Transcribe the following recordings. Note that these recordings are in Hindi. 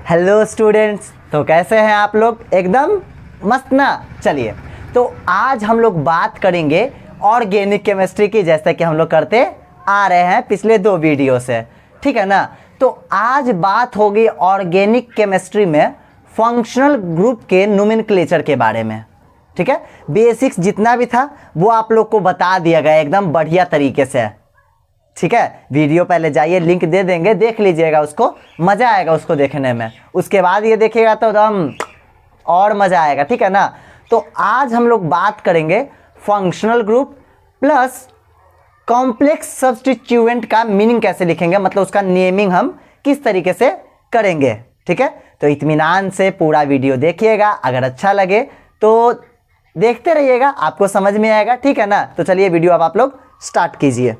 हेलो स्टूडेंट्स, तो कैसे हैं आप लोग? एकदम मस्त ना। चलिए, तो आज हम लोग बात करेंगे ऑर्गेनिक केमिस्ट्री की, जैसे कि हम लोग करते आ रहे हैं पिछले 2 वीडियो से, ठीक है ना। तो आज बात होगी ऑर्गेनिक केमिस्ट्री में फंक्शनल ग्रुप के नोमेनक्लेचर के बारे में, ठीक है। बेसिक्स जितना भी था वो आप लोग को बता दिया गया एकदम बढ़िया तरीके से, ठीक है। वीडियो पहले जाइए, लिंक दे देंगे, देख लीजिएगा, उसको मज़ा आएगा उसको देखने में। उसके बाद ये देखिएगा तो एकदम और मज़ा आएगा, ठीक है ना। तो आज हम लोग बात करेंगे functional group plus complex substituent का मीनिंग कैसे लिखेंगे, मतलब उसका नेमिंग हम किस तरीके से करेंगे, ठीक है। तो इत्मीनान से पूरा वीडियो देखिएगा, अगर अच्छा लगे तो देखते रहिएगा, आपको समझ में आएगा, ठीक है ना। तो चलिए वीडियो अब आप लोग स्टार्ट कीजिए।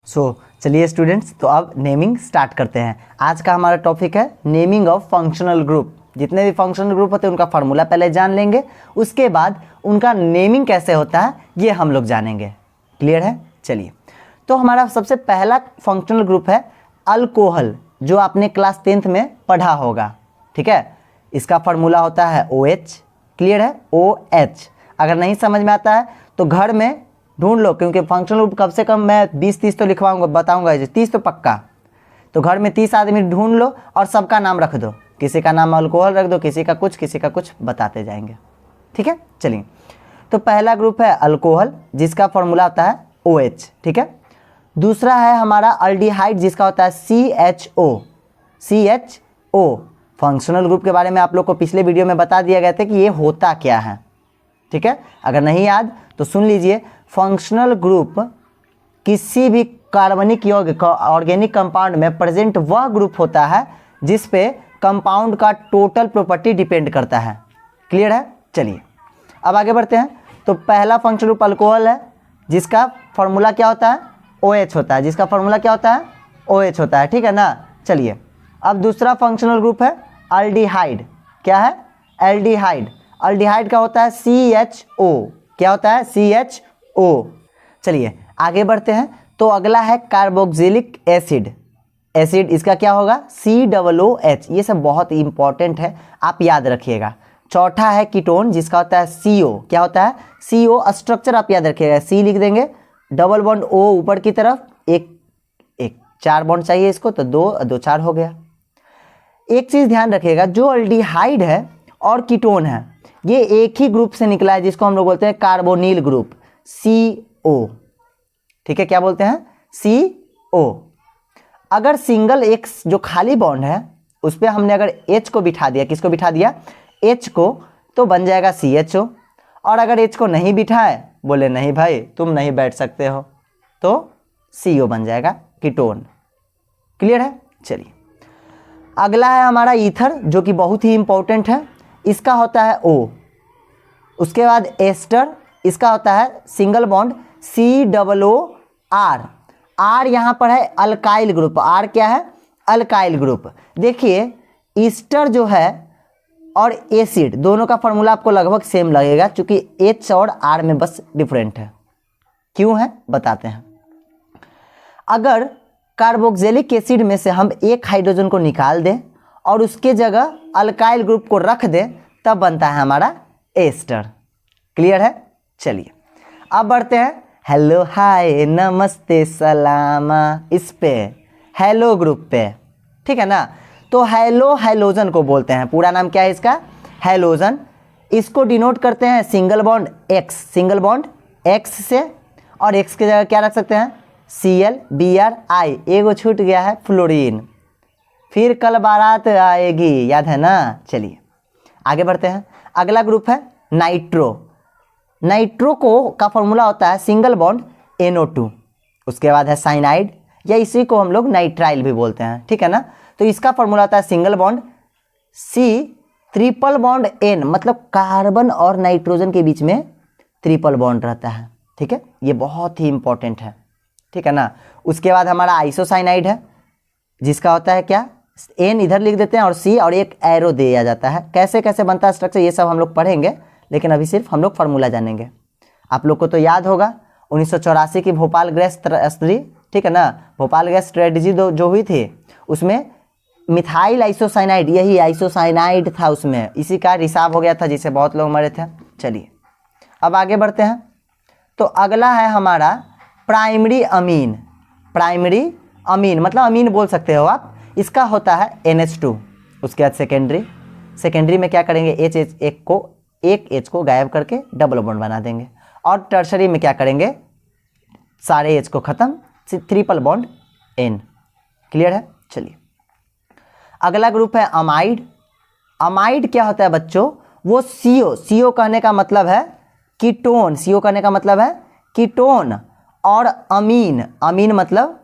चलिए स्टूडेंट्स, तो अब नेमिंग स्टार्ट करते हैं। आज का हमारा टॉपिक है नेमिंग ऑफ फंक्शनल ग्रुप। जितने भी फंक्शनल ग्रुप होते हैं उनका फार्मूला पहले जान लेंगे, उसके बाद उनका नेमिंग कैसे होता है ये हम लोग जानेंगे। क्लियर है? चलिए, तो हमारा सबसे पहला फंक्शनल ग्रुप है अल्कोहल, जो आपने क्लास 10th में पढ़ा होगा, ठीक है। इसका फार्मूला होता है OH। क्लियर है? OH। अगर नहीं समझ में आता है तो घर में ढूंढ लो, क्योंकि फंक्शनल ग्रुप कम से कम मैं 20-30 तो लिखवाऊंगा, बताऊंगा, 30 तो पक्का। तो घर में 30 आदमी ढूंढ लो और सबका नाम रख दो, किसी का नाम अल्कोहल रख दो, किसी का कुछ बताते जाएंगे, ठीक है। चलिए, तो पहला ग्रुप है अल्कोहल, जिसका फॉर्मूला होता है OH, ठीक है। दूसरा है हमारा अल्डिहाइड, जिसका होता है CHO। फंक्शनल ग्रुप के बारे में आप लोग को पिछले वीडियो में बता दिया गया था कि ये होता क्या है, ठीक है। अगर नहीं याद तो सुन लीजिए। फंक्शनल ग्रुप किसी भी कार्बनिक यौगिक ऑर्गेनिक कंपाउंड में प्रेजेंट वह ग्रुप होता है जिस पे कंपाउंड का टोटल प्रॉपर्टी डिपेंड करता है। क्लियर है? चलिए अब आगे बढ़ते हैं। तो पहला फंक्शनल ग्रुप अल्कोहल है, जिसका फॉर्मूला क्या होता है? OH होता है। जिसका फॉर्मूला क्या होता है? OH होता है, ठीक है ना। चलिए, अब दूसरा फंक्शनल ग्रुप है अल्डिहाइड। क्या है? एल्डिहाइड। अल्डिहाइड का होता है CHO। क्या होता है? CHO। चलिए आगे बढ़ते हैं। तो अगला है कार्बोक्सिलिक एसिड। एसिड, इसका क्या होगा? COOH। ये सब बहुत इंपॉर्टेंट है, आप याद रखिएगा। चौथा है कीटोन, जिसका होता है CO। क्या होता है? CO। स्ट्रक्चर आप याद रखिएगा, C लिख देंगे, डबल बॉन्ड O ऊपर की तरफ, एक 4 बॉन्ड चाहिए इसको, तो 2 4 हो गया। एक चीज़ ध्यान रखिएगा, जो अल्डिहाइड है और कीटोन है ये एक ही ग्रुप से निकला है, जिसको हम लोग बोलते हैं कार्बोनिल ग्रुप, CO, ठीक है। क्या बोलते हैं? CO। अगर सिंगल एक जो खाली बॉन्ड है उस पर हमने अगर H को बिठा दिया, किसको बिठा दिया? H को, तो बन जाएगा CHO। और अगर H को नहीं बिठाए, बोले नहीं भाई तुम नहीं बैठ सकते हो, तो CO बन जाएगा, कीटोन। क्लियर है? चलिए, अगला है हमारा ईथर, जो कि बहुत ही इंपॉर्टेंट है। इसका होता है O। उसके बाद एस्टर, इसका होता है सिंगल बॉन्ड COOR। R यहाँ पर है अल्काइल ग्रुप। R क्या है? Alkyl group. देखिए, ईस्टर जो है और एसिड, दोनों का फॉर्मूला आपको लगभग सेम लगेगा, क्योंकि H और R में बस डिफरेंट है। क्यों है बताते हैं। अगर कार्बोक्सिलिक एसिड में से हम एक हाइड्रोजन को निकाल दें और उसके जगह अल्काइल ग्रुप को रख दें, तब बनता है हमारा एस्टर। क्लियर है? चलिए अब बढ़ते हैं हेलो हाय नमस्ते सलामा, इस पे हेलो ग्रुप पे, ठीक है ना। तो हेलो हैलोजन को बोलते हैं, पूरा नाम क्या है इसका? हैलोजन। इसको डिनोट करते हैं single bond X, single bond X से, और X की जगह क्या रख सकते हैं? ClBrI। एगो छूट गया है, फ्लोरीन। फिर कल बारात आएगी, याद है ना। चलिए आगे बढ़ते हैं। अगला ग्रुप है नाइट्रो। नाइट्रो को का फॉर्मूला होता है सिंगल बॉन्ड NO2। उसके बाद है साइनाइड, या इसी को हम लोग नाइट्राइल भी बोलते हैं, ठीक है ना। तो इसका फॉर्मूला होता है single bond C triple bond N, मतलब कार्बन और नाइट्रोजन के बीच में ट्रिपल बॉन्ड रहता है, ठीक है। ये बहुत ही इंपॉर्टेंट है, ठीक है ना। उसके बाद हमारा आइसोसाइनाइड है, जिसका होता है क्या? N इधर लिख देते हैं और C और एक एरो दिया जाता है। कैसे कैसे बनता है स्ट्रक्चर ये सब हम लोग पढ़ेंगे, लेकिन अभी सिर्फ हम लोग फार्मूला जानेंगे। आप लोग को तो याद होगा 1984 की भोपाल गैस स्त्री, ठीक है ना। भोपाल गैस ट्रेजेडी जो हुई थी, उसमें मिथाइल आइसोसाइनाइड, यही आइसोसाइनाइड था उसमें, इसी का रिसाव हो गया था जिससे बहुत लोग मरे थे। चलिए अब आगे बढ़ते हैं। तो अगला है हमारा प्राइमरी अमीन। प्राइमरी अमीन मतलब अमीन बोल सकते हो आप। इसका होता है NH2। उसके बाद सेकेंडरी में क्या करेंगे, एक H को गायब करके डबल बॉन्ड बना देंगे। और टर्शरी में क्या करेंगे, सारे H को ख़त्म, ट्रिपल बॉन्ड N। क्लियर है। चलिए अगला ग्रुप है अमाइड। अमाइड क्या होता है बच्चों, वो CO कहने का मतलब है कीटोन, CO कहने का मतलब है कीटोन, और अमीन मतलब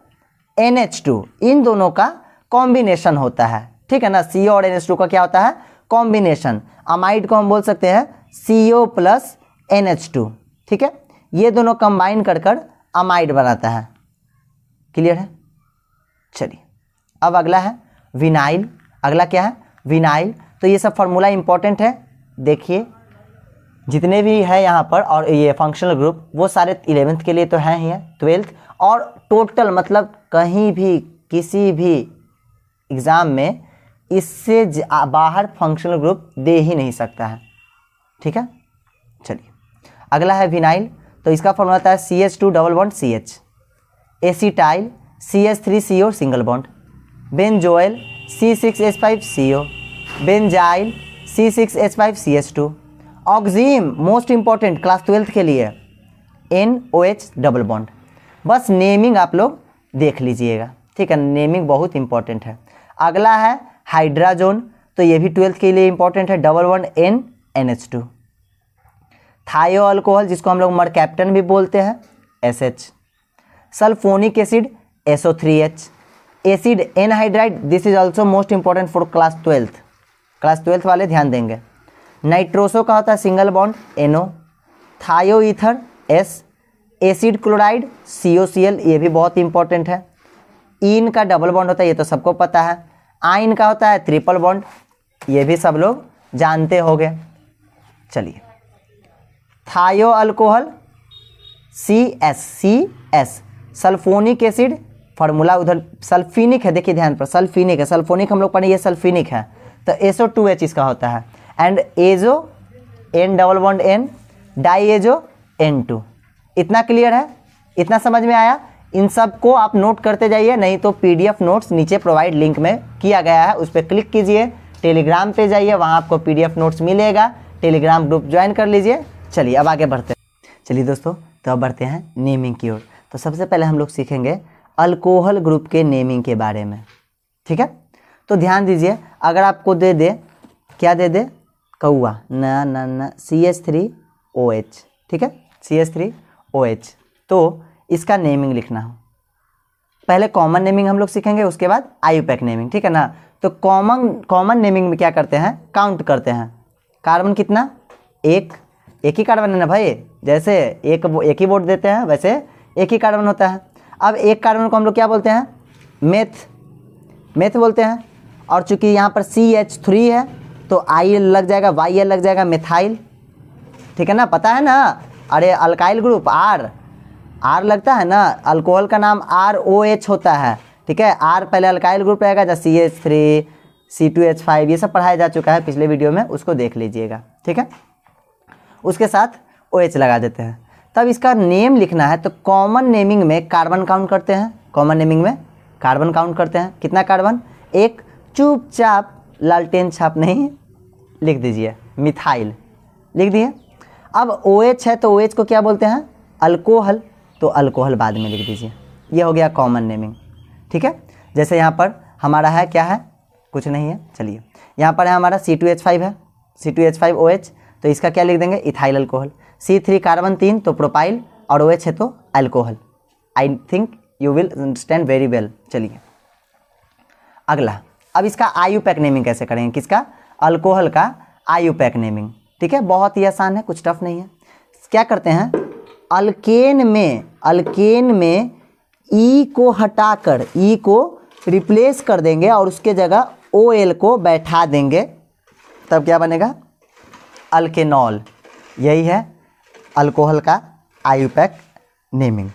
NH2, इन दोनों का कॉम्बिनेशन होता है। ठीक है ना, CO और NH2 का क्या होता है, कॉम्बिनेशन। अमाइड को हम बोल सकते हैं CO प्लस NH2। ठीक है, ये दोनों कंबाइन कर अमाइड बनाता है। क्लियर है। चलिए अब अगला है विनाइल। अगला क्या है, विनाइल। तो ये सब फार्मूला इंपॉर्टेंट है, देखिए जितने भी है यहाँ पर, और ये फंक्शनल ग्रुप वो सारे 11th के लिए तो हैं ही है, 12th और टोटल, मतलब कहीं भी किसी भी एग्ज़ाम में इससे बाहर फंक्शनल ग्रुप दे ही नहीं सकता है। ठीक है। चलिए अगला है विनाइल। तो इसका फॉर्मूला आता है CH2 double bond CH, acetyl CH3CO single bond, benzoyl C6H5CO, benzyl C6H5CH2, oxime most important class 12th के लिए NOH डबल बॉन्ड। बस नेमिंग आप लोग देख लीजिएगा। ठीक है, नेमिंग बहुत इंपॉर्टेंट है। अगला है हाइड्राजोन। तो ये भी 12th के लिए इंपॉर्टेंट है, डबल बॉन्ड NH2। थायो अल्कोहल जिसको हम लोग मरकैप्टन भी बोलते हैं, SH। Sulphonic acid SO3H। Acid anhydride, this is also most important for class 12th। Class 12th वाले ध्यान देंगे। नाइट्रोसो का होता है सिंगल बॉन्ड NO। थायो ether S। Acid chloride COCl, ये भी बहुत इंपॉर्टेंट है। इन का डबल बॉन्ड होता है, ये तो सबको पता है। आइन का होता है ट्रिपल बॉन्ड, ये भी सब लोग जानते होंगे। चलिए थायो alcohol CS। Sulphonic acid formula उधर सल्फिनिक है, देखिए ध्यान पर, सल्फिनिक है, सल्फोनिक हम लोग पढ़े, ये सल्फिनिक है, तो SO2H इसका होता है। And azo N double bond N, डाईएजो N2। इतना क्लियर है, इतना समझ में आया। इन सब को आप नोट करते जाइए, नहीं तो PDF नोट्स नीचे प्रोवाइड लिंक में किया गया है, उस पर क्लिक कीजिए, टेलीग्राम पे जाइए, वहाँ आपको PDF नोट्स मिलेगा, टेलीग्राम ग्रुप ज्वाइन कर लीजिए। चलिए अब आगे बढ़ते हैं। चलिए दोस्तों, तो अब बढ़ते हैं नेमिंग की ओर। तो सबसे पहले हम लोग सीखेंगे अल्कोहल ग्रुप के नेमिंग के बारे में। ठीक है, तो ध्यान दीजिए, अगर आपको दे दे, क्या दे दे, कौआ, ना CH3OH। ठीक है, CH3OH, तो इसका नेमिंग लिखना हो। पहले कॉमन नेमिंग हम लोग सीखेंगे, उसके बाद आयुपैक नेमिंग। ठीक है ना। तो कॉमन नेमिंग में क्या करते हैं, काउंट करते हैं। कार्बन कितना, एक ही कार्बन है ना भाई, जैसे एक ही वोट देते हैं वैसे एक ही कार्बन होता है। अब एक कार्बन को हम लोग क्या बोलते हैं, मेथ बोलते हैं। और चूंकि यहाँ पर CH3 है तो I लग जाएगा, YL लग जाएगा, मिथाइल। ठीक है ना, पता है ना, अरे अल्काइल ग्रुप R लगता है ना, अल्कोहल का नाम ROH होता है। ठीक है, R पहले अल्काइल ग्रुप रहेगा, जैसे CH3 C2H5 ये सब पढ़ाया जा चुका है पिछले वीडियो में, उसको देख लीजिएगा। ठीक है, उसके साथ OH लगा देते हैं। तब इसका नेम लिखना है, तो कॉमन नेमिंग में कार्बन काउंट करते हैं। कॉमन नेमिंग में कार्बन काउंट करते हैं, कितना कार्बन, एक, चुपचाप लालटेन छाप नहीं, लिख दीजिए, मिथाइल लिख दिए। अब OH है तो OH को क्या बोलते हैं, अल्कोहल, तो अल्कोहल बाद में लिख दीजिए। ये हो गया कॉमन नेमिंग। ठीक है, जैसे यहाँ पर हमारा है, क्या है, कुछ नहीं है। चलिए यहाँ पर है हमारा C2H5 है, C2H5OH, तो इसका क्या लिख देंगे, इथाइल अल्कोहल। C3 कार्बन 3 तो प्रोपाइल, और OH है तो alcohol. I think you will understand very well. चलिए अगला, अब इसका आयुपैक नेमिंग कैसे करेंगे, किसका, अल्कोहल का आयुपैक नेमिंग। ठीक है, बहुत ही आसान है, कुछ टफ नहीं है। क्या करते हैं, अल्केन में E को हटाकर, E को रिप्लेस कर देंगे और उसके जगह OL को बैठा देंगे, तब क्या बनेगा, अल्केनॉल। यही है अल्कोहल का आयुपैक नेमिंग।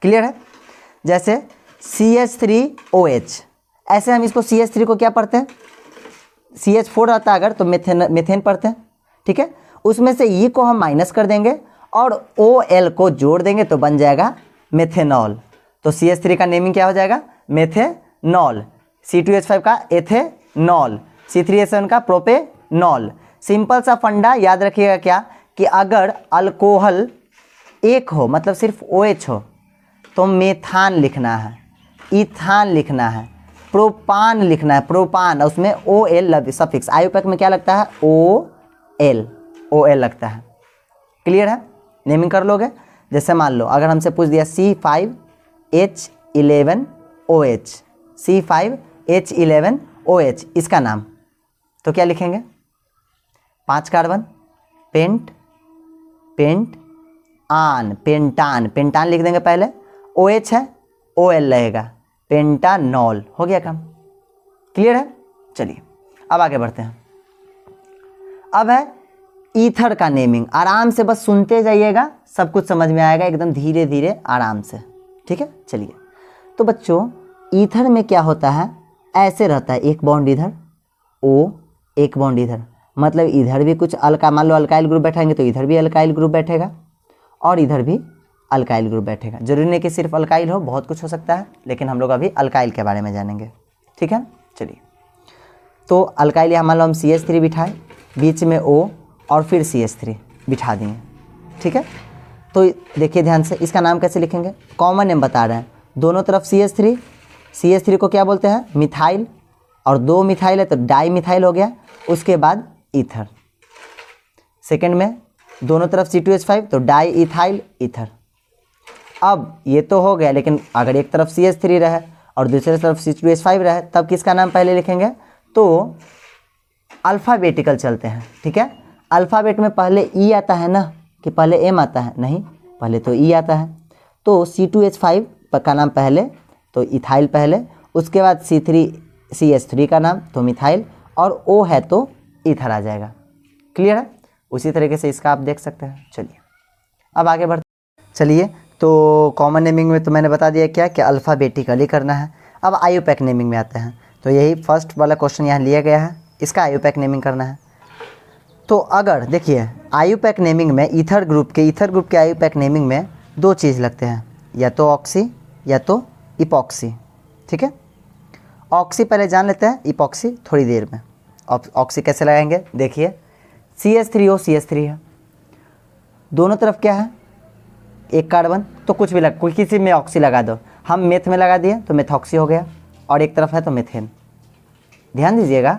क्लियर है। जैसे CH3OH ऐसे हम इसको CH3 को क्या पढ़ते हैं, CH4 रहता अगर तो मेथेन पढ़ते हैं, ठीक है। उसमें से ई को हम माइनस कर देंगे और OL को जोड़ देंगे तो बन जाएगा मेथेनॉल। तो CH3 का नेमिंग क्या हो जाएगा, मेथेनॉल। C2H5 का एथेनॉल, C3H7 का प्रोपेनॉल। सिंपल सा फंडा याद रखिएगा क्या, कि अगर अल्कोहल एक हो मतलब सिर्फ OH हो तो मेथान लिखना है, इथान लिखना है, प्रोपान लिखना है, प्रोपान, उसमें OL सफिक्स। आयुपैक में क्या लगता है, OL लगता है। क्लियर है, नेमिंग कर लोगे। जैसे मान लो अगर हमसे पूछ दिया C5H11OH, C5H11OH इसका नाम, तो क्या लिखेंगे, 5 कार्बन, पेंटान लिख देंगे पहले, OH है, OL रहेगा, पेंटानॉल, हो गया काम। क्लियर है, चलिए अब आगे बढ़ते हैं। अब है ईथर का नेमिंग। आराम से बस सुनते जाइएगा, सब कुछ समझ में आएगा एकदम धीरे धीरे आराम से, ठीक है। चलिए, तो बच्चों ईथर में क्या होता है, ऐसे रहता है, एक बॉन्ड इधर, O एक बॉन्ड इधर, मतलब इधर भी कुछ मान लो अल्काइल ग्रुप बैठाएंगे तो इधर भी अल्काइल ग्रुप बैठेगा और इधर भी अल्काइल ग्रुप बैठेगा। जरूरी नहीं कि सिर्फ अल्काइल हो, बहुत कुछ हो सकता है, लेकिन हम लोग अभी अल्काइल के बारे में जानेंगे, ठीक है। चलिए, तो अल्काइल यहाँ मान लो हम CH3 बिठाए, बीच में O और फिर CH3 बिठा दिए, ठीक है। तो देखिए ध्यान से, इसका नाम कैसे लिखेंगे, कॉमन नेम बता रहे हैं, दोनों तरफ CH3 को क्या बोलते हैं, मिथाइल, और 2 मिथाइल है तो डाई मिथाइल हो गया। उसके बाद ईथर, सेकंड में दोनों तरफ C2H5 तो डाई इथाइल ईथर। अब ये तो हो गया, लेकिन अगर एक तरफ CH3 रहे और दूसरी तरफ C2H5 रहे तब किसका नाम पहले लिखेंगे, तो अल्फ़ाबेटिकल चलते हैं, ठीक है। अल्फ़ाबेट में पहले E आता है ना, कि पहले M आता है, नहीं पहले तो E आता है। तो C2H5 का नाम पहले तो इथाइल पहले, उसके बाद CH3 का नाम तो मिथाइल, और O है तो ईथर आ जाएगा। क्लियर है, उसी तरीके से इसका आप देख सकते हैं। चलिए अब आगे बढ़ते, चलिए तो कॉमन नेमिंग में तो मैंने बता दिया क्या कि अल्फ़ाबेटिकली करना है। अब आयुपैक नेमिंग में आते हैं, तो यही फर्स्ट वाला क्वेश्चन यहाँ लिया गया है, इसका आयुपैक नेमिंग करना है। तो अगर देखिए आयुपैक नेमिंग में ईथर ग्रुप के आयुपैक नेमिंग में 2 चीज़ लगते हैं, या तो ऑक्सी या तो इपॉक्सी, ठीक है। ऑक्सी पहले जान लेते हैं, इपॉक्सी थोड़ी देर में। ऑक्सी कैसे लगाएंगे, देखिए CH3O CH3 है, दोनों तरफ क्या है, एक कार्बन, तो कुछ भी कोई किसी में ऑक्सी लगा दो। हम मेथ में लगा दिए तो मेथॉक्सी हो गया, और एक तरफ है तो मेथेन। ध्यान दीजिएगा,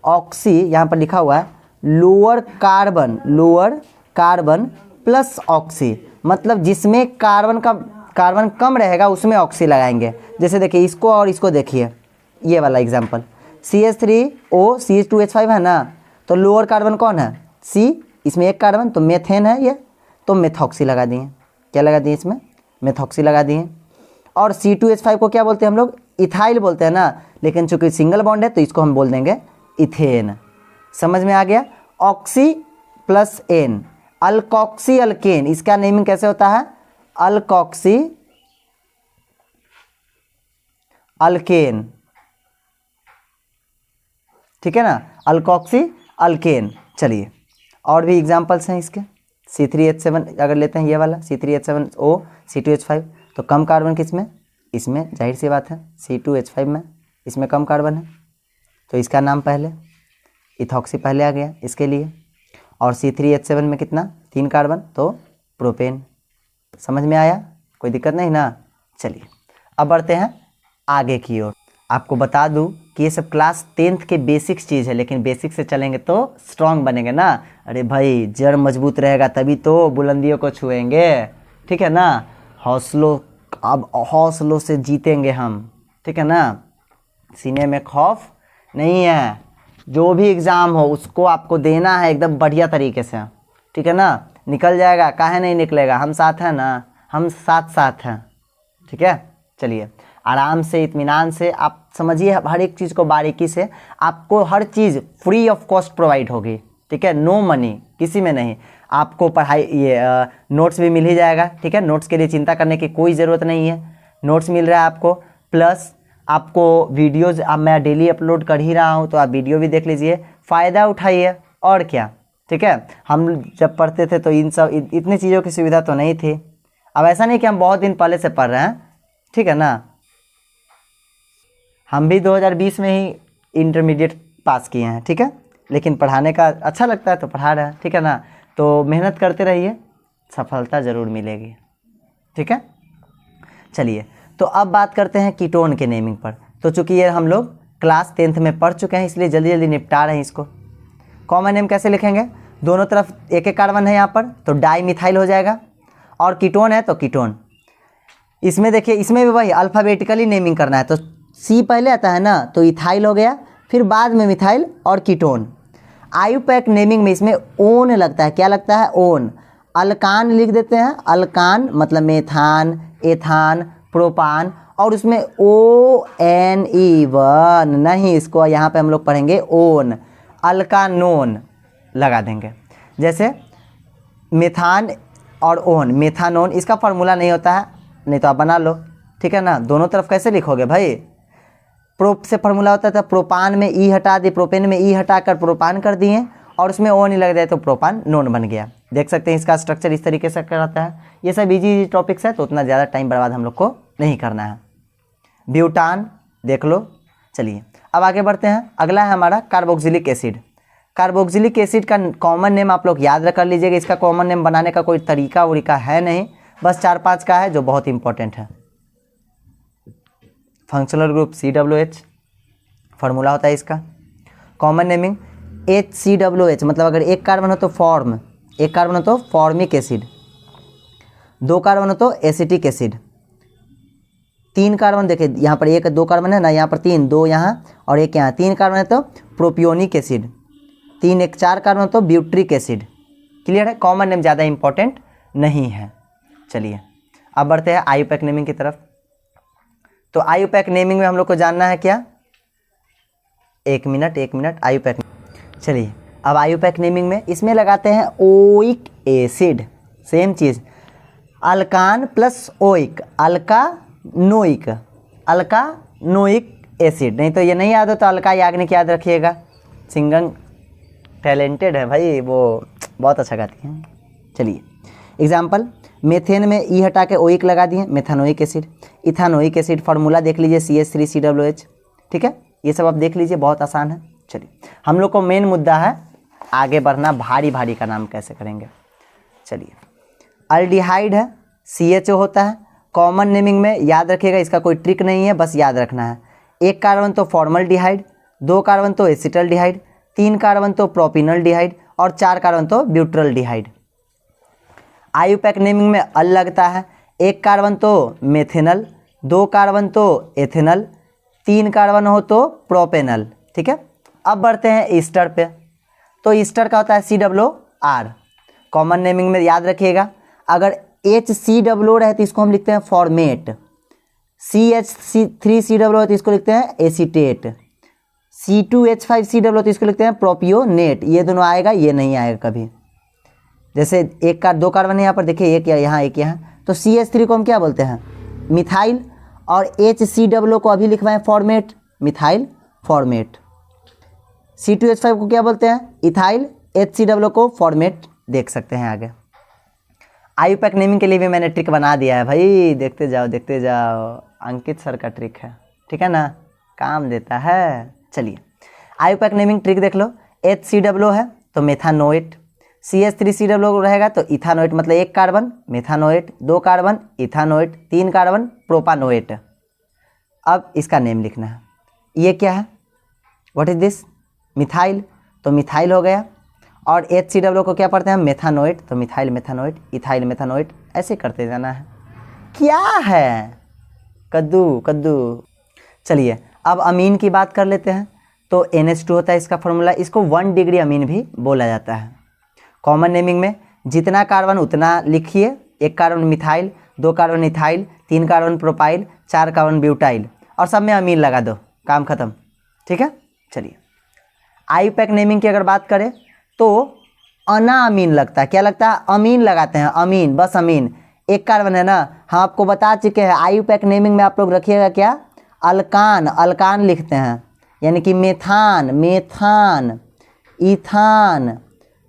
ऑक्सी यहाँ पर लिखा हुआ है लोअर कार्बन प्लस ऑक्सी, मतलब जिसमें कार्बन कम रहेगा उसमें ऑक्सी लगाएंगे। जैसे देखिए इसको और इसको देखिए, ये वाला एग्जाम्पल, CH3O CH2H5 है ना, तो लोअर कार्बन कौन है, C, इसमें एक कार्बन तो मेथेन है ये, तो मेथॉक्सी लगा दिए। क्या लगा दिए, इसमें मेथॉक्सी लगा दिए। और C2H5 को क्या बोलते हैं हम लोग, इथाइल बोलते हैं ना, लेकिन चूंकि सिंगल बॉन्ड है तो इसको हम बोल देंगे इथेन। समझ में आ गया, oxy plus ane, alkoxy alkane, इसका नेमिंग कैसे होता है, अल्कोक्सी अल्केन, ठीक है ना, अल्कोक्सी अल्केन। चलिए और भी एग्जांपल्स हैं इसके, C3H7 अगर लेते हैं, ये वाला C3H7O C2H5, तो कम कार्बन किसमें, इसमें जाहिर सी बात है C2H5 में, इसमें कम कार्बन है तो इसका नाम पहले, इथॉक्सी पहले आ गया इसके लिए। और C3H7 में कितना, 3 कार्बन तो प्रोपेन। समझ में आया, कोई दिक्कत नहीं ना। चलिए अब बढ़ते हैं आगे की ओर। आपको बता दूं कि ये सब क्लास 10th के बेसिक्स चीज़ है, लेकिन बेसिक से चलेंगे तो स्ट्रांग बनेंगे ना। अरे भाई जड़ मजबूत रहेगा तभी तो बुलंदियों को छुएंगे, ठीक है ना। हौसलों से जीतेंगे हम, ठीक है ना। सीने में खौफ नहीं है, जो भी एग्ज़ाम हो उसको आपको देना है एकदम बढ़िया तरीके से, ठीक है ना। निकल जाएगा, काहे नहीं निकलेगा, हम साथ हैं ना, हम साथ हैं, ठीक है। चलिए आराम से इत्मीनान से आप समझिए, हर एक चीज़ को बारीकी से, आपको हर चीज़ फ्री ऑफ कॉस्ट प्रोवाइड होगी, ठीक है। नो मनी किसी में नहीं, आपको पढ़ाई ये नोट्स भी मिल ही जाएगा, ठीक है। नोट्स के लिए चिंता करने की कोई ज़रूरत नहीं है, नोट्स मिल रहा है आपको, प्लस आपको वीडियोज़ अब मैं डेली अपलोड कर ही रहा हूँ, तो आप वीडियो भी देख लीजिए, फ़ायदा उठाइए और क्या। ठीक है, हम जब पढ़ते थे तो इतनी चीज़ों की सुविधा तो नहीं थी। अब ऐसा नहीं कि हम बहुत दिन पहले से पढ़ रहे हैं, ठीक है ना, हम भी 2020 में ही इंटरमीडिएट पास किए हैं, ठीक है, लेकिन पढ़ाने का अच्छा लगता है तो पढ़ा रहे हैं, ठीक है ना। तो मेहनत करते रहिए, सफलता ज़रूर मिलेगी, ठीक है। चलिए, तो अब बात करते हैं कीटोन के नेमिंग पर। तो चूँकि ये हम लोग क्लास 10th में पढ़ चुके हैं, इसलिए जल्दी जल्दी निपटा रहे हैं इसको। कॉमन नेम कैसे लिखेंगे, दोनों तरफ एक एक कार्बन है यहाँ पर, तो डाई मिथाइल हो जाएगा, और कीटोन है तो कीटोन। इसमें देखिए, इसमें भी वही अल्फ़ाबेटिकली नेमिंग करना है, तो सी पहले आता है ना, तो इथाइल हो गया, फिर बाद में मिथाइल और कीटोन। आयुपैक नेमिंग में इसमें ओन लगता है, क्या लगता है, ओन। अल्कान लिख देते हैं, अल्कान मतलब मेथान, एथान, प्रोपान, और उसमें ONE नहीं, इसको यहाँ पे हम लोग पढ़ेंगे ओन, अल्कानोन लगा देंगे। जैसे मेथान और ओन, मेथानोन, इसका फार्मूला नहीं होता है, नहीं तो आप बना लो, ठीक है ना। दोनों तरफ कैसे लिखोगे भाई, प्रोप से फार्मूला होता था, प्रोपान में ई हटा दिए, प्रोपेन में ई हटाकर प्रोपान कर दिए, और उसमें ओ नहीं लग जाए तो प्रोपान नोन बन गया। देख सकते हैं इसका स्ट्रक्चर इस तरीके से रहता है। ये सब इजी टॉपिक्स है, तो उतना ज़्यादा टाइम बर्बाद हम लोग को नहीं करना है। ब्यूटान देख लो। चलिए अब आगे बढ़ते हैं, अगला है हमारा कार्बोक्सिलिक एसिड। कार्बोक्सिलिक एसिड का कॉमन नेम आप लोग याद रख लीजिएगा, इसका कॉमन नेम बनाने का कोई तरीका वरीका है नहीं, बस 4-5 का है जो बहुत इंपॉर्टेंट है। फंक्शनल ग्रुप COOH, फार्मूला होता है इसका। कॉमन नेमिंग HCOOH, मतलब अगर एक कार्बन हो तो फॉर्म, एक कार्बन हो तो फॉर्मिक एसिड, 2 कार्बन हो तो एसिटिक एसिड, 3 कार्बन देखिए यहाँ पर 1-2 कार्बन है ना, यहाँ पर 3, 2 यहाँ और 1 यहाँ, 3 कार्बन है तो प्रोपियोनिक एसिड, 3-1-4 कार्बन हो तो ब्यूट्रिक एसिड। क्लियर है, कॉमन नेम ज़्यादा इंपॉर्टेंट नहीं है। चलिए अब बढ़ते हैं आयुपैक नेमिंग की तरफ। तो आयुपैक नेमिंग में हम लोग को जानना है क्या, एक मिनट आयुपैक। चलिए अब आयुपैक नेमिंग में इसमें लगाते हैं ओइक एसिड, सेम चीज़, अल्कान प्लस ओइक, अल्कानोइक, अल्कानोइक एसिड। नहीं तो ये नहीं याद हो तो अल्का याग्निक याद रखिएगा, सिंगम टैलेंटेड है भाई, वो बहुत अच्छा गाती हैं। चलिए एग्जाम्पल, मेथेन में ई हटा के ओइक लगा दिए, मेथानोइक एसिड। इथानोइक एसिड फार्मूला देख लीजिए CH3COOH, ठीक है, ये सब आप देख लीजिए, बहुत आसान है। चलिए हम लोग को मेन मुद्दा है आगे बढ़ना, भारी भारी का नाम कैसे करेंगे। चलिए अल्डिहाइड है, CHO होता है। कॉमन नेमिंग में याद रखिएगा, इसका कोई ट्रिक नहीं है, बस याद रखना है। 1 कार्बन तो फॉर्मल्डिहाइड, 2 कार्बन तो एसिटल्डिहाइड, 3 कार्बन तो प्रोपिनल्डिहाइड, और 4 कार्बन तो ब्यूट्रल्डिहाइड। आयुपैक नेमिंग में अल लगता है, 1 कार्बन तो मेथेनल, 2 कार्बन तो एथेनल, 3 कार्बन हो तो प्रोपेनल, ठीक है। अब बढ़ते हैं ईस्टर पे। तो ईस्टर का होता है COOR। कॉमन नेमिंग में याद रखिएगा, अगर HCOO रहे तो इसको हम लिखते हैं फॉर्मेट, CH3COO है तो इसको लिखते हैं एसीटेट, C2H5COO तो इसको लिखते हैं प्रोपियोनेट। ये दोनों आएगा, ये नहीं आएगा कभी। जैसे 2 कार्बन है यहाँ पर देखिए, एक यहाँ एक यहाँ, तो CH3 को हम क्या बोलते हैं, मिथाइल, और HCOO को अभी लिखवाएं फॉर्मेट, मिथाइल फॉर्मेट। C2H5 को क्या बोलते हैं, इथाइल, HCOO को फॉर्मेट, देख सकते हैं आगे। आयुपैक नेमिंग के लिए भी मैंने ट्रिक बना दिया है भाई, देखते जाओ, अंकित सर का ट्रिक है, ठीक है ना, काम देता है। चलिए आयुपैक नेमिंग ट्रिक देख लो, HCOO है तो मेथानोएट, CH3COO रहेगा तो इथानोएट, मतलब 1 कार्बन मेथानोएट, 2 कार्बन इथानोएट, 3 कार्बन प्रोपानोएट। अब इसका नेम लिखना है, ये क्या है, व्हाट इज दिस, मिथाइल, तो मिथाइल हो गया। और HCOO को क्या पढ़ते हैं, मेथानोएट, तो मिथाइल मेथानोएट, इथाइल मेथानोएट, ऐसे करते जाना है। क्या है, कद्दू। चलिए अब अमीन की बात कर लेते हैं। तो NH2 होता है इसका फॉर्मूला, इसको 1 डिग्री अमीन भी बोला जाता है। कॉमन नेमिंग में जितना कार्बन उतना लिखिए, 1 carbon methyl, 2 carbon ethyl, 3 carbon propyl, 4 carbon butyl, और सब में अमीन लगा दो, काम खत्म, ठीक है। चलिए आयुपैक नेमिंग की अगर बात करें तो अना अमीन लगता है, क्या लगता है, अमीन लगाते हैं, अमीन, बस अमीन। 1 कार्बन है ना, हम आपको बता चुके हैं, आयुपैक नेमिंग में आप लोग रखिएगा क्या, अल्कान, अल्कान लिखते हैं, यानी कि मेथान, मेथान, इथान,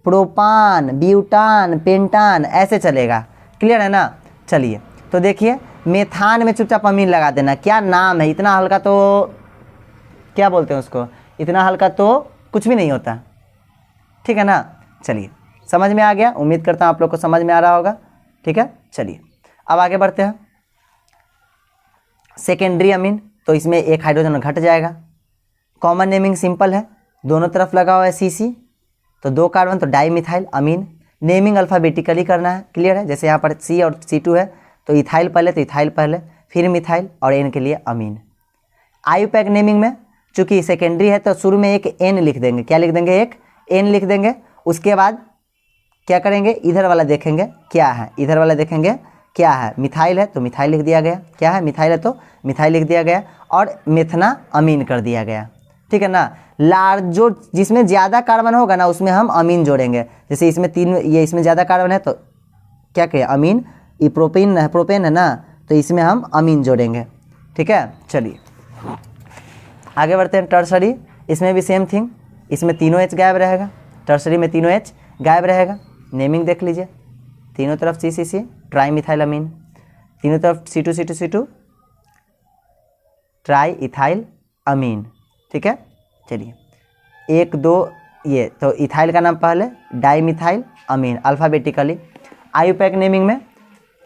प्रोपान, ब्यूटान, पेंटान, ऐसे चलेगा। क्लियर है ना। चलिए तो देखिए मेथान में चुपचाप अमीन लगा देना। क्या नाम है, इतना हल्का तो क्या बोलते हैं उसको, इतना हल्का तो कुछ भी नहीं होता। ठीक है ना। चलिए समझ में आ गया, उम्मीद करता हूँ आप लोग को समझ में आ रहा होगा। ठीक है। चलिए अब आगे बढ़ते हैं। सेकेंडरी अमीन, तो इसमें एक हाइड्रोजन घट जाएगा। कॉमन नेमिंग सिंपल है, दोनों तरफ लगा हुआ है CC, तो 2 कार्बन, तो डाई मिथाइल अमीन। नेमिंग अल्फ़ाबेटिकली करना है। क्लियर है। जैसे यहाँ पर C और C2 है, तो इथाइल पहले, तो इथाइल पहले, फिर मिथाइल, और N के लिए अमीन। आयुपैक नेमिंग में चूंकि सेकेंडरी है तो शुरू में एक N लिख देंगे। क्या लिख देंगे, एक N लिख देंगे। उसके बाद क्या करेंगे, इधर वाला देखेंगे क्या है, इधर वाला देखेंगे क्या है, मिथाइल है तो मिथाइल लिख दिया गया। क्या है, मिथाइल है तो मिथाइल लिख दिया गया, और मेथना अमीन कर दिया गया। ठीक है ना। लार्ज जो जिसमें ज़्यादा कार्बन होगा ना उसमें हम अमीन जोड़ेंगे। जैसे इसमें 3, ये इसमें ज़्यादा कार्बन है तो क्या कहें, अमीन। ये प्रोपेन है ना, तो इसमें हम अमीन जोड़ेंगे। ठीक है। चलिए आगे बढ़ते हैं। टर्सरी, इसमें भी सेम थिंग, इसमें तीनों H गायब रहेगा। टर्सरी में तीनों H गायब रहेगा। नेमिंग देख लीजिए, तीनों तरफ CCC, ट्राई मिथाइल अमीन, तीनों तरफ C2C2C2, ट्राई इथाइल अमीन। ठीक है। चलिए 1 2 ये तो इथाइल का नाम पहले, डाई मिथाइल अमीन अल्फ़ाबेटिकली। आयुपैक नेमिंग में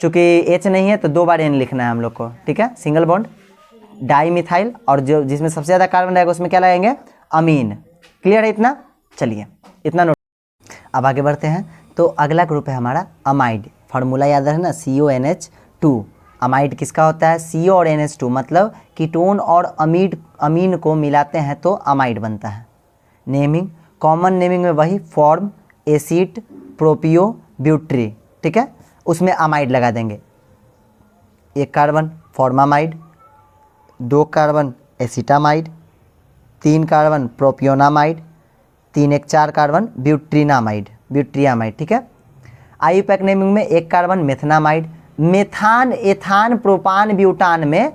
चूँकि H नहीं है तो 2 बार N लिखना है हम लोग को। ठीक है। सिंगल बॉन्ड डाई मिथाइल, और जो जिसमें सबसे ज़्यादा कार्बन रहेगा उसमें क्या लगाएंगे, अमीन। क्लियर है इतना। चलिए इतना नोट। अब आगे बढ़ते हैं। तो अगला ग्रुप है हमारा अमाइड। फार्मूला याद है ना, CONH2। अमाइड किसका होता है, CO और NH2, मतलब कीटोन और अमीन को मिलाते हैं तो अमाइड बनता है। नेमिंग, कॉमन नेमिंग में वही फॉर्म, एसिड, प्रोपियो, ब्यूट्री। ठीक है। उसमें अमाइड लगा देंगे। 1 carbon formamide, 2 carbon acetamide, 3 carbon propionamide, 3 1 4 carbon butyramide. ठीक है। आयुपैक नेमिंग में 1 कार्बन मेथनामाइड, मेथान, एथान, प्रोपान, ब्यूटान में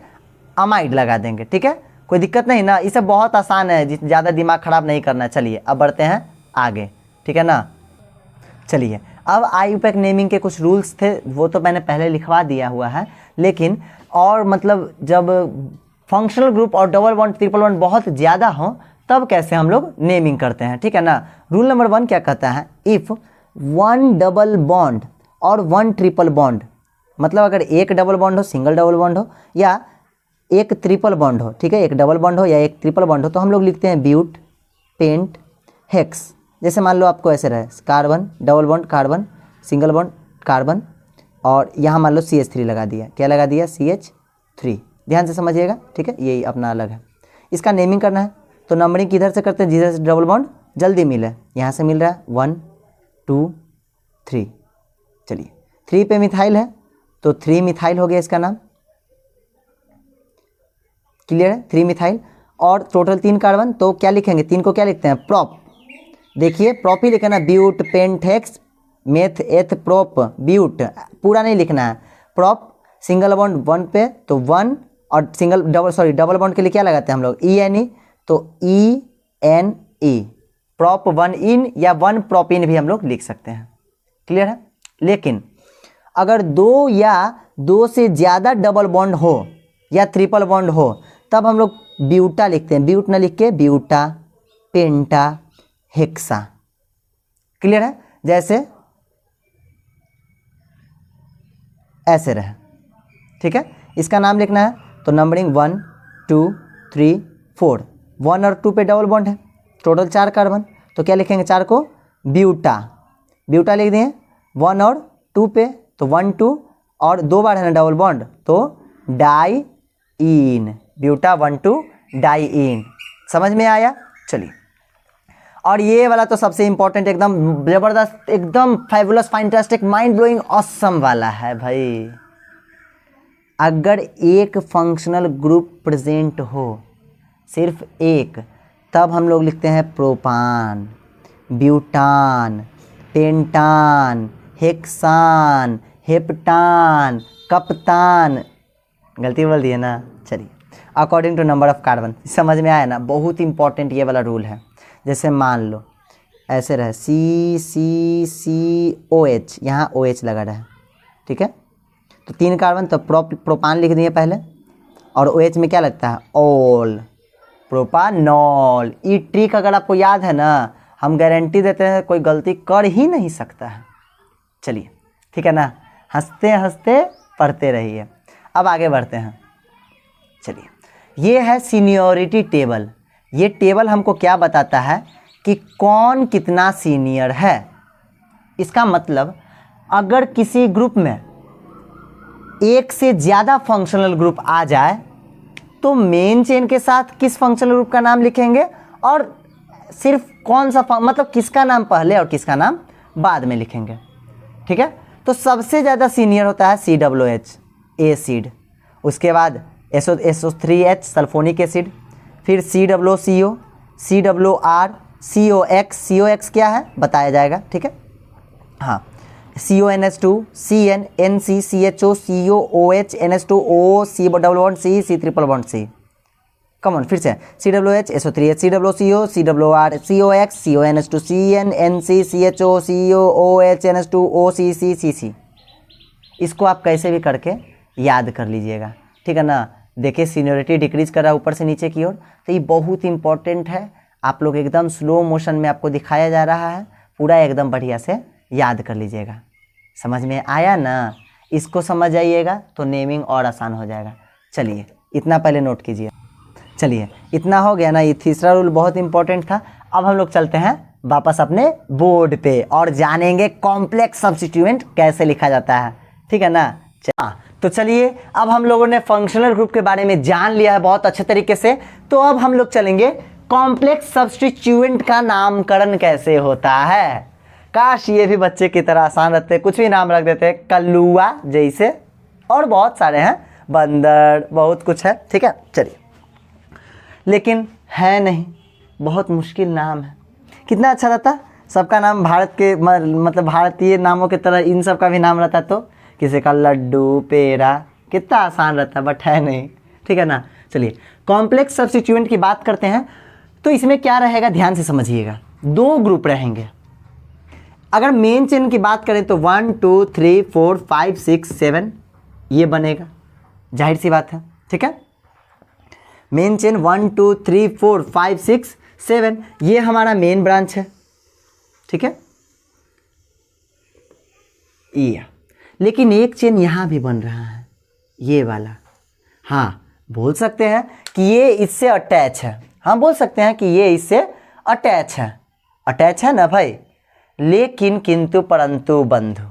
अमाइड लगा देंगे। ठीक है। कोई दिक्कत नहीं ना, ये सब बहुत आसान है, ज़्यादा दिमाग खराब नहीं करना। चलिए अब बढ़ते हैं आगे। ठीक है ना। चलिए अब आयुपैक नेमिंग के कुछ रूल्स थे, वो तो मैंने पहले लिखवा दिया हुआ है, लेकिन और मतलब जब फंक्शनल ग्रुप और डबल बॉन्ड ट्रिपल बॉन्ड बहुत ज़्यादा हो तब कैसे हम लोग नेमिंग करते हैं। ठीक है ना। रूल नंबर 1 क्या कहता है, इफ़ 1 डबल बॉन्ड और 1 ट्रिपल बॉन्ड, मतलब अगर 1 डबल बॉन्ड हो, सिंगल डबल बॉन्ड हो, या 1 ट्रिपल बॉन्ड हो। ठीक है। 1 डबल बॉन्ड हो या 1 ट्रिपल बॉन्ड हो, तो हम लोग लिखते हैं ब्यूट, पेंट, हेक्स। जैसे मान लो आपको ऐसे रहे, carbon double bond carbon, single bond carbon, और यहाँ मान लो CH3 लगा दिया। क्या लगा दिया, CH3। ध्यान से समझिएगा। ठीक है। यही अपना अलग है। इसका नेमिंग करना है तो नंबरिंग किधर से करते हैं, जिधर से डबल बॉन्ड जल्दी मिले। यहाँ से मिल रहा है 1 2 3। चलिए 3 पे मिथाइल है तो 3 मिथाइल हो गया इसका नाम। क्लियर है। 3 मिथाइल, और टोटल 3 कार्बन, तो क्या लिखेंगे, 3 को क्या लिखते हैं, प्रोप। देखिए प्रोप ही लिखना, ब्यूट, पेंट, हेक्स, मेथ, एथ, प्रोप, ब्यूट, पूरा नहीं लिखना है। प्रोप सिंगल बॉन्ड 1 पे तो 1, और डबल बॉन्ड के लिए क्या लगाते हैं हम लोग, ENE, तो ENE, प्रोप 1 इन या 1 प्रोप इन भी हम लोग लिख सकते हैं। क्लियर है। लेकिन अगर 2 या 2 से ज़्यादा डबल बॉन्ड हो या ट्रिपल बॉन्ड हो तब हम लोग ब्यूटा लिखते हैं। ब्यूट ना लिख के ब्यूटा, पेंटा, हेक्सा। क्लियर है। जैसे ऐसे रहे। ठीक है। इसका नाम लिखना है तो नंबरिंग 1 2 3 4, 1 और 2 पे डबल बॉन्ड है, टोटल 4 कार्बन, तो क्या लिखेंगे, 4 को ब्यूटा, ब्यूटा लिख दिए। 1 और 2 पे तो 1 2, और 2 बार है ना डबल बॉन्ड, तो डाई इन, ब्यूटा 1 2 डाई इन। समझ में आया। चलिए, और ये वाला तो सबसे इंपॉर्टेंट, एकदम ज़बरदस्त, एकदम fabulous, fantastic, mind blowing, awesome वाला है भाई। अगर एक फंक्शनल ग्रुप प्रेजेंट हो, सिर्फ एक, तब हम लोग लिखते हैं प्रोपान, ब्यूटान, पेंटान, हेक्सान, हेप्टान, कप्तान। गलती बोल दी है ना। चलिए according to number of carbon. समझ में आया ना, बहुत इंपॉर्टेंट ये वाला रूल है। जैसे मान लो ऐसे रहे CCCOH, यहाँ OH लगा रहा है, ठीक है, तो 3 कार्बन, तो प्रोपान लिख दिए पहले, और OH में क्या लगता है, ऑल, प्रोपानॉल। ये ट्रिक अगर आपको याद है ना, हम गारंटी देते हैं कोई गलती कर ही नहीं सकता है। चलिए ठीक है ना, हंसते हंसते पढ़ते रहिए। अब आगे बढ़ते हैं। चलिए, ये है सीनियरिटी टेबल। ये टेबल हमको क्या बताता है कि कौन कितना सीनियर है। इसका मतलब अगर किसी ग्रुप में एक से ज़्यादा फंक्शनल ग्रुप आ जाए तो मेन चेन के साथ किस फंक्शनल ग्रुप का नाम लिखेंगे, और सिर्फ कौन सा मतलब किसका नाम पहले और किसका नाम बाद में लिखेंगे, ठीक है। तो सबसे ज़्यादा सीनियर होता है COOH, एसिड। उसके बाद SO3H, सल्फोनिक एसिड। फिर COO, COR, COX क्या है बताया जाएगा, ठीक है। हाँ, CONH2, CN, NC, CHO, COOH, NH2O, C++C, C++C। Come on फिर से COOH, SO3H, COO, COR, COX, CONH2, CN, NC, CHO, COOH, NH2O, CC। इसको आप कैसे भी करके याद कर लीजिएगा, ठीक है ना। देखिए सीनियरिटी डिक्रीज कर रहा है ऊपर से नीचे की ओर, तो ये बहुत इंपॉर्टेंट है। आप लोग एकदम स्लो मोशन में आपको दिखाया जा रहा है, पूरा एकदम बढ़िया से याद कर लीजिएगा। समझ में आया ना, इसको समझ जाइएगा तो नेमिंग और आसान हो जाएगा। चलिए इतना पहले नोट कीजिए। चलिए इतना हो गया ना, ये तीसरा रूल बहुत इंपॉर्टेंट था। अब हम लोग चलते हैं वापस अपने बोर्ड पे और जानेंगे कॉम्प्लेक्स सब्स्टिट्यूएंट कैसे लिखा जाता है, ठीक है ना। तो चलिए, अब हम लोगों ने फंक्शनल ग्रुप के बारे में जान लिया है बहुत अच्छे तरीके से। तो अब हम लोग चलेंगे कॉम्प्लेक्स सब्स्टिट्यूएंट का नामकरण कैसे होता है। काश ये भी बच्चे की तरह आसान रहते, कुछ भी नाम रख देते, कल्लुआ जैसे, और बहुत सारे हैं, बंदर, बहुत कुछ है, ठीक है। चलिए, लेकिन है नहीं, बहुत मुश्किल नाम है। कितना अच्छा रहता सबका नाम भारत के मतलब भारतीय नामों की तरह इन सब का भी नाम रहता, तो किसी का लड्डू, पेड़ा, कितना आसान रहता, बट है नहीं, ठीक है ना। चलिए कॉम्प्लेक्स सब्स्टिट्यूएंट की बात करते हैं। तो इसमें क्या रहेगा, ध्यान से समझिएगा। 2 ग्रुप रहेंगे। अगर मेन चेन की बात करें तो 1 2 3 4 5 6 7 ये बनेगा, जाहिर सी बात है, ठीक है। मेन चेन 1 2 3 4 5 6 7 ये हमारा मेन ब्रांच है, ठीक है। ये लेकिन एक चेन यहाँ भी बन रहा है, ये वाला। हाँ, बोल सकते हैं कि ये इससे अटैच है। हाँ, बोल सकते हैं कि ये इससे अटैच है। अटैच है ना भाई, लेकिन किंतु परंतु बंधु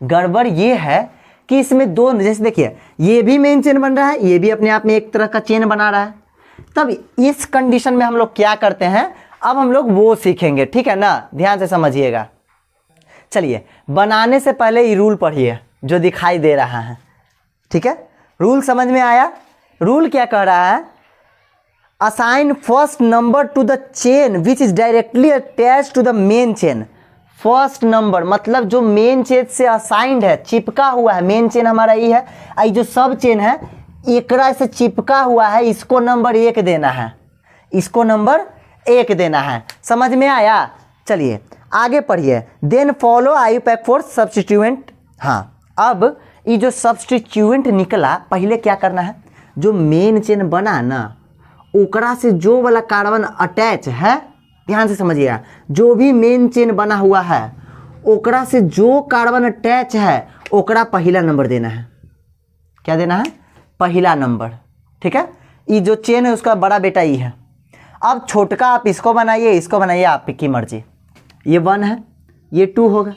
गड़बड़ ये है कि इसमें 2, जैसे देखिए ये भी मेन चेन बन रहा है, ये भी अपने आप में एक तरह का चेन बना रहा है। तब इस कंडीशन में हम लोग क्या करते हैं, अब हम लोग वो सीखेंगे, ठीक है ना। ध्यान से समझिएगा। चलिए, बनाने से पहले ये रूल पढ़िए जो दिखाई दे रहा है, ठीक है। रूल समझ में आया। रूल क्या कह रहा है, assign first number to the chain which is directly attach to the main chain. First number मतलब जो मेन चेन से असाइंड है, चिपका हुआ है। मेन चेन हमारा ये है, आई जो सब चेन है एकरा से चिपका हुआ है, इसको नंबर 1 देना है, इसको नंबर 1 देना है। समझ में आया। चलिए आगे पढ़िए। Then follow IUPAC for substituent. हाँ, अब ये जो सब्स्टिट्यूएंट निकला, पहले क्या करना है, जो मेन चेन बना ना ओकरा से जो वाला कार्बन अटैच है, ध्यान से समझिएगा, जो भी मेन चेन बना हुआ है ओकरा से जो कार्बन अटैच है ओकरा पहला नंबर देना है। क्या देना है, पहला नंबर, ठीक है। ये जो चेन है उसका बड़ा बेटा ये है। अब छोटका आप इसको बनाइए, इसको बनाइए, आपकी मर्जी। ये 1 है, ये 2 होगा,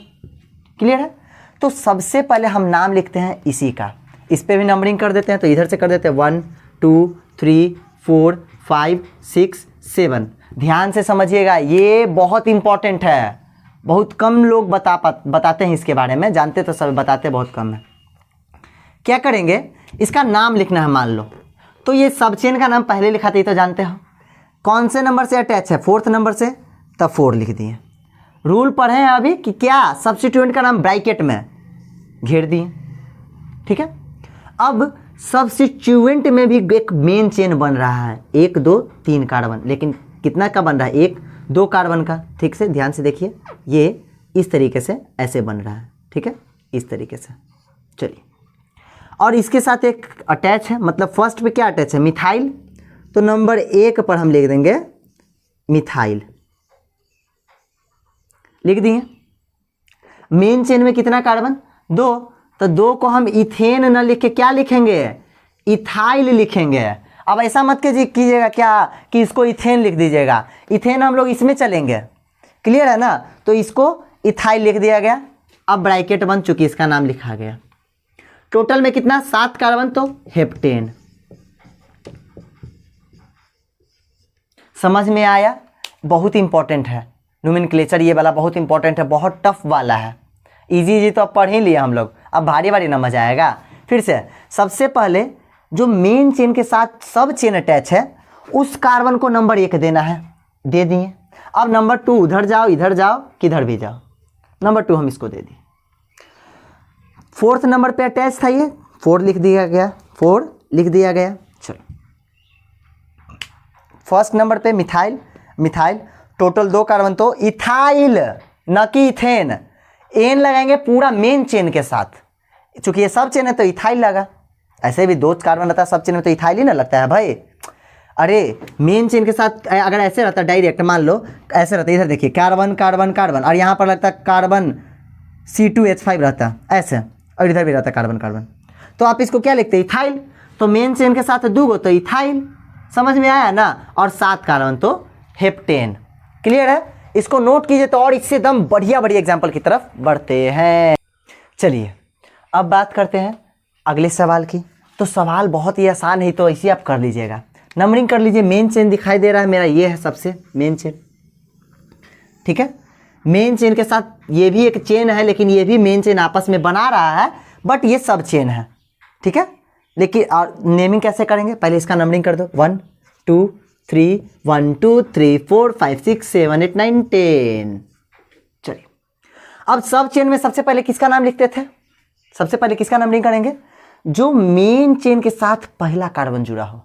क्लियर है। तो सबसे पहले हम नाम लिखते हैं इसी का, इस पे भी नंबरिंग कर देते हैं। तो इधर से कर देते हैं 1 2 3 4 5 6 7। ध्यान से समझिएगा, ये बहुत इंपॉर्टेंट है। बहुत कम लोग बताते हैं इसके बारे में, जानते तो सब, बताते बहुत कम है। क्या करेंगे, इसका नाम लिखना है मान लो। तो ये सब चेन का नाम पहले लिखा था, ये तो जानते हो। कौन से नंबर से अटैच है, 4th नंबर से, तब 4 लिख दिए। रूल पढ़े हैं अभी कि क्या, सब्स्टिट्यूएंट का नाम ब्रैकेट में घेर दिए, ठीक है। अब सब्स्टिट्यूएंट में भी एक मेन चेन बन रहा है, 1 2 3 कार्बन, लेकिन कितना का बन रहा है, 1 2 कार्बन का। ठीक से ध्यान से देखिए, ये इस तरीके से ऐसे बन रहा है, ठीक है, इस तरीके से। चलिए, और इसके साथ एक अटैच है, मतलब फर्स्ट पे क्या अटैच है, मिथाइल, तो नंबर 1 पर हम लिख देंगे मिथाइल, लिख दिए। मेन चेन में कितना कार्बन, 2, तो 2 को हम इथेन न लिख के क्या लिखेंगे, इथाइल लिखेंगे। अब ऐसा मत कीजिएगा क्या कि इसको इथेन लिख दीजिएगा, इथेन हम लोग इसमें चलेंगे, क्लियर है ना, तो इसको इथाइल लिख दिया गया। अब ब्रैकेट बन चुकी, इसका नाम लिखा गया। टोटल में कितना, 7 कार्बन, तो हेप्टेन। समझ में आया, बहुत इंपॉर्टेंट है नोमेनक्लेचर, ये वाला बहुत इंपॉर्टेंट है, बहुत टफ वाला है। इजी तो अब पढ़ ही लिए हम लोग, अब भारी भारी ना मजा आएगा। फिर से सबसे पहले जो मेन चेन के साथ सब चेन अटैच है उस कार्बन को नंबर 1 देना है, दे दिए। अब नंबर 2 उधर जाओ इधर जाओ किधर भी जाओ, नंबर 2 हम इसको दे दिए। 4th नंबर पे अटैच था ये, 4 लिख दिया गया, 4 लिख दिया गया। चलो, फर्स्ट नंबर पे मिथाइल, मिथाइल टोटल 2 कार्बन, तो इथाइल न कि इथेन, एन लगाएंगे पूरा मेन चेन के साथ, चूंकि ये सब चेन है तो इथाइल लगा। ऐसे भी 2 कार्बन रहता है सब चेन में तो इथाइल ही ना लगता है भाई। अरे मेन चेन के साथ अगर ऐसे रहता डायरेक्ट, मान लो ऐसे रहता, इधर देखिए कार्बन कार्बन कार्बन, और यहाँ पर लगता कार्बन C2H5 रहता ऐसे, और इधर भी रहता कार्बन कार्बन, तो आप इसको क्या लिखते हैं, इथाइल। तो मेन चेन के साथ 2 तो इथाइल, समझ में आया ना, और 7 कार्बन तो हेप्टेन। क्लियर है, इसको नोट कीजिए तो और इससे एकदम बढ़िया बढ़िया एग्जाम्पल की तरफ बढ़ते हैं। चलिए अब बात करते हैं अगले सवाल की। तो सवाल बहुत ही आसान है, तो ऐसे आप कर लीजिएगा, नंबरिंग कर लीजिए। मेन चेन दिखाई दे रहा है मेरा, ये है सबसे मेन चेन, ठीक है। मेन चेन के साथ ये भी एक चेन है, लेकिन ये भी मेन चेन आपस में बना रहा है, बट ये सब चेन है, ठीक है। लेकिन और नेमिंग कैसे करेंगे, पहले इसका नंबरिंग कर दो, 1 2 3 1 2 3 4 5 6 7 8 9 10। चलिए अब सब चेन में सबसे पहले किसका नाम लिखते थे, सबसे पहले किसका नंबरिंग करेंगे, जो मेन चेन के साथ पहला कार्बन जुड़ा हो,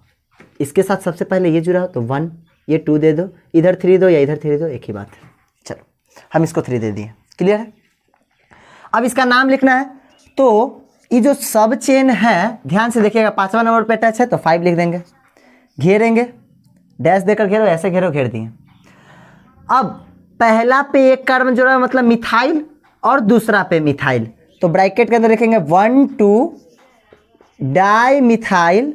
इसके साथ सबसे पहले ये जुड़ा हो तो 1, ये 2 दे दो, इधर 3 दो या इधर 3 दो, एक ही बात है। चलो हम इसको 3 दे दिए, क्लियर है। अब इसका नाम लिखना है, तो ये जो सब चेन है ध्यान से देखिएगा, 5वां नंबर पे अटैच है तो 5 लिख देंगे, घेरेंगे, डैश देकर घेरो, ऐसे घेरो, घेर दिए। अब पहला पे एक कार्बन जुड़ा है मतलब मिथाइल, और दूसरा पे मिथाइल, तो ब्रैकेट के अंदर लिखेंगे 1 2 डाई मिथाइल,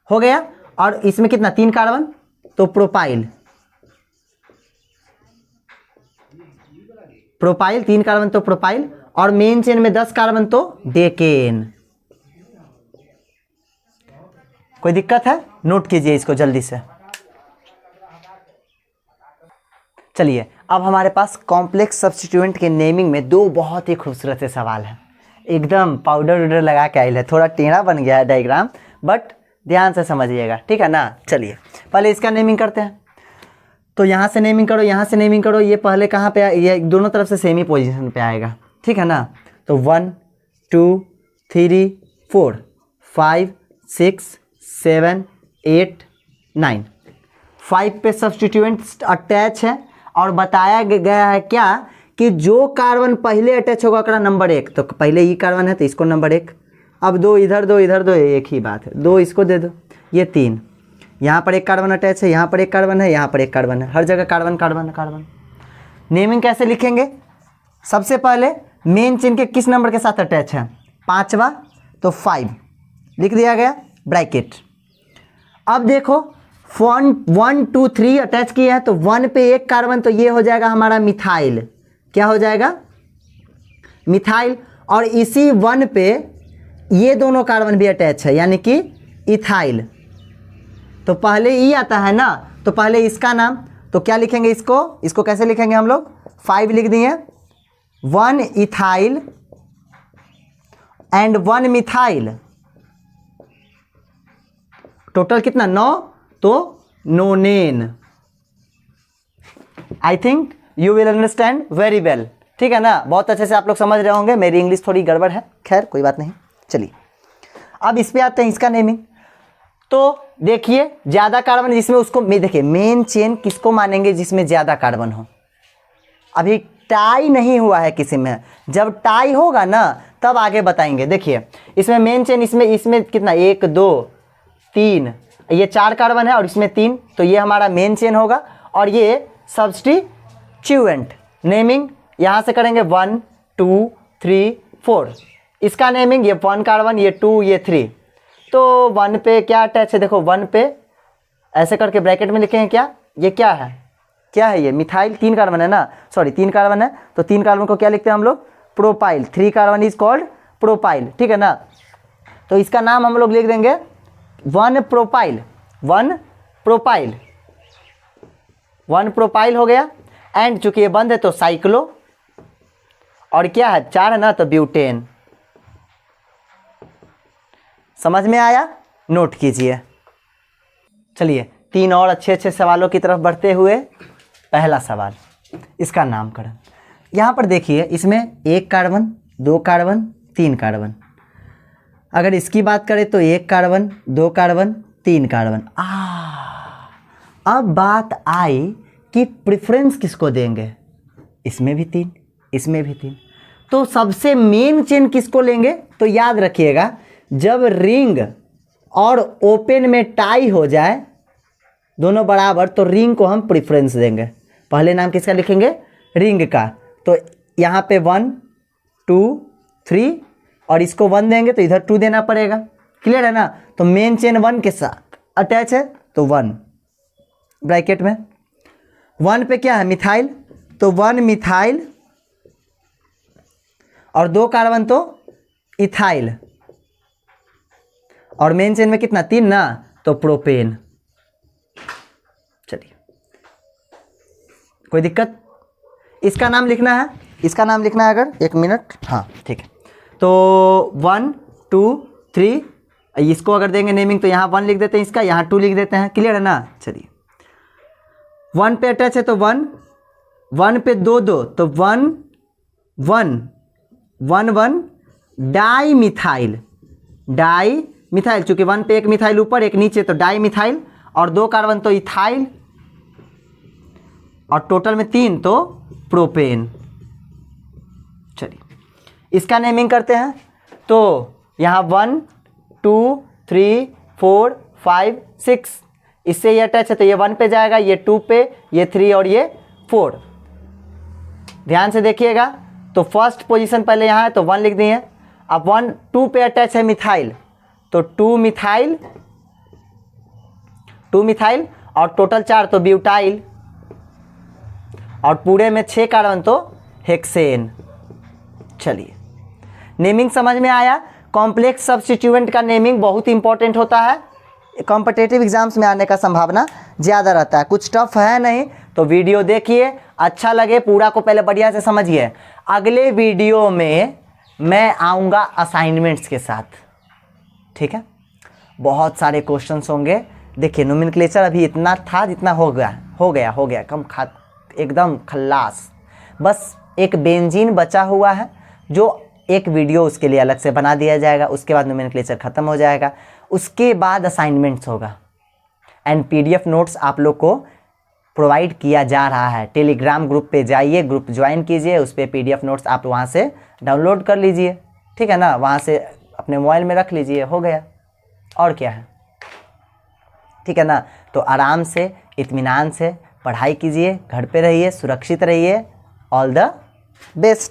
हो गया। और इसमें कितना, 3 कार्बन, तो प्रोपाइल, प्रोपाइल 3 कार्बन तो प्रोपाइल, और मेन चेन में 10 कार्बन तो डेकेन। कोई दिक्कत है, नोट कीजिए इसको जल्दी से। चलिए अब हमारे पास कॉम्प्लेक्स सब्स्टिट्यूएंट के नेमिंग में 2 बहुत ही खूबसूरत से सवाल हैं, एकदम पाउडर वुडर लगा के आइल है, थोड़ा टेढ़ा बन गया है डायग्राम, बट ध्यान से समझिएगा, ठीक है ना। चलिए पहले इसका नेमिंग करते हैं, तो यहाँ से नेमिंग करो, यहाँ से नेमिंग करो, ये पहले कहाँ पे, ये दोनों तरफ से सेम ही पोजीशन पे आएगा, ठीक है ना। तो 1 2 3 4 5 6 7 8 9, 5 पे सब्स्टिट्यूएंट अटैच है, और बताया गया है क्या कि जो कार्बन पहले अटैच होगा ओकरा नंबर 1, तो पहले ये कार्बन है तो इसको नंबर 1। अब 2 इधर दो इधर दो, एक ही बात है, 2 इसको दे दो, ये 3, यहाँ पर एक कार्बन अटैच है, यहाँ पर एक कार्बन है, यहाँ पर एक कार्बन है, हर जगह कार्बन कार्बन कार्बन। नेमिंग कैसे लिखेंगे, सबसे पहले मेन चेन के किस नंबर के साथ अटैच है, 5वां, तो 5 लिख दिया गया, ब्रैकेट। अब देखो 1 2 3 अटैच किया है, तो 1 पे एक कार्बन, तो ये हो जाएगा हमारा मिथाइल, क्या हो जाएगा, मिथाइल। और इसी 1 पे ये दोनों कार्बन भी अटैच है, यानी कि इथाइल, तो पहले ई आता है ना, तो पहले इसका नाम, तो क्या लिखेंगे इसको कैसे लिखेंगे हम लोग, 5 लिख दिए, 1 इथाइल एंड 1 मिथाइल, टोटल कितना, 9, तो नोनेन। I think you will understand very well, ठीक है ना, बहुत अच्छे से आप लोग समझ रहे होंगे। मेरी इंग्लिश थोड़ी गड़बड़ है, खैर कोई बात नहीं। चलिए अब इस पे आते हैं इसका नेमिंग। तो देखिए ज़्यादा कार्बन जिसमें उसको देखिए मेन चेन किसको मानेंगे जिसमें ज़्यादा कार्बन हो। अभी टाई नहीं हुआ है किसी में, जब टाई होगा ना तब आगे बताएंगे। देखिए इसमें मेन चेन इसमें कितना 1 2 3 ये 4 कार्बन है और इसमें 3, तो ये हमारा मेन चेन होगा। और ये सब्स्टिट्यूएंट नेमिंग यहाँ से करेंगे 1 2 3 4। इसका नेमिंग ये 1 कार्बन, ये 2, ये 3। तो 1 पे क्या अटैच है, देखो 1 पे ऐसे करके ब्रैकेट में लिखेंगे क्या, ये क्या है, क्या है ये मिथाइल, 3 कार्बन है ना, सॉरी 3 कार्बन है, तो 3 कार्बन को क्या लिखते हैं हम लोग, propyl. 3 carbon is called propyl, ठीक है ना। तो इसका नाम हम लोग लिख देंगे 1 प्रोपाइल, 1 प्रोपाइल, 1 प्रोपाइल हो गया। एंड चूंकि ये बंद है तो साइक्लो, और क्या है 4 है ना तो ब्यूटेन। समझ में आया, नोट कीजिए। चलिए 3 और अच्छे अच्छे सवालों की तरफ बढ़ते हुए, पहला सवाल इसका नामकरण। यहाँ पर देखिए इसमें 1 कार्बन 2 कार्बन 3 कार्बन, अगर इसकी बात करें तो 1 कार्बन 2 कार्बन 3 कार्बन। अब बात आई कि प्रेफरेंस किसको देंगे, इसमें भी 3 इसमें भी 3, तो सबसे मेन चेन किसको लेंगे। तो याद रखिएगा जब रिंग और ओपन में टाई हो जाए दोनों बराबर तो रिंग को हम प्रेफरेंस देंगे। पहले नाम किसका लिखेंगे, रिंग का। तो यहाँ पे 1 2 3 और इसको 1 देंगे तो इधर 2 देना पड़ेगा, क्लियर है ना। तो मेन चेन 1 के साथ अटैच है तो 1 ब्रैकेट में। 1 पे क्या है मिथाइल, तो 1 मिथाइल और 2 कार्बन तो इथाइल, और मेन चेन में कितना 3 ना, तो प्रोपेन। चलिए कोई दिक्कत, इसका नाम लिखना है, इसका नाम लिखना है अगर 1 मिनट, हाँ ठीक है। तो 1 2 3 इसको अगर देंगे नेमिंग तो यहाँ 1 लिख देते हैं, इसका यहाँ 2 लिख देते हैं, क्लियर है ना। चलिए 1 पे अटैच है तो 1, 1 पे 2 2 तो 1 1 1 1 डाई मिथाइल, डाई मिथाइल, चूंकि 1 पे 1 मिथाइल ऊपर 1 नीचे तो डाई मिथाइल, और 2 कार्बन तो इथाइल, और टोटल में 3 तो प्रोपेन। चलिए इसका नेमिंग करते हैं। तो यहाँ 1 2 3 4 5 6, इससे ये अटैच है तो ये 1 पे जाएगा, ये 2 पे, ये 3 और ये 4। ध्यान से देखिएगा, तो फर्स्ट पोजीशन पहले यहाँ है तो 1 लिख दिए। अब 1 2 पे अटैच है मिथाइल तो 2 मिथाइल, 2 मिथाइल और टोटल 4 तो ब्यूटाइल, और पूरे में 6 कार्बन तो हेक्सेन। चलिए नेमिंग समझ में आया। कॉम्प्लेक्स सब्स्टिट्यूएंट का नेमिंग बहुत इंपॉर्टेंट होता है, कॉम्पिटिटिव एग्जाम्स में आने का संभावना ज़्यादा रहता है, कुछ टफ है नहीं। तो वीडियो देखिए, अच्छा लगे पूरा को पहले बढ़िया से समझिए। अगले वीडियो में मैं आऊँगा असाइनमेंट्स के साथ, ठीक है। बहुत सारे क्वेश्चंस होंगे। देखिए नोमेनक्लेचर अभी इतना था जितना हो गया कम एकदम खल्लास। बस एक बेंजीन बचा हुआ है जो एक वीडियो उसके लिए अलग से बना दिया जाएगा, उसके बाद नोमेनक्लेचर ख़त्म हो जाएगा, उसके बाद असाइनमेंट्स होगा। एंड पीडीएफ नोट्स आप लोग को प्रोवाइड किया जा रहा है। टेलीग्राम ग्रुप पे जाइए, ग्रुप ज्वाइन कीजिए, उस पर पीडीएफ नोट्स आप वहाँ से डाउनलोड कर लीजिए, ठीक है ना। वहाँ से अपने मोबाइल में रख लीजिए, हो गया, और क्या है, ठीक है ना। तो आराम से इत्मीनान से पढ़ाई कीजिए, घर पे रहिए, सुरक्षित रहिए। All the best.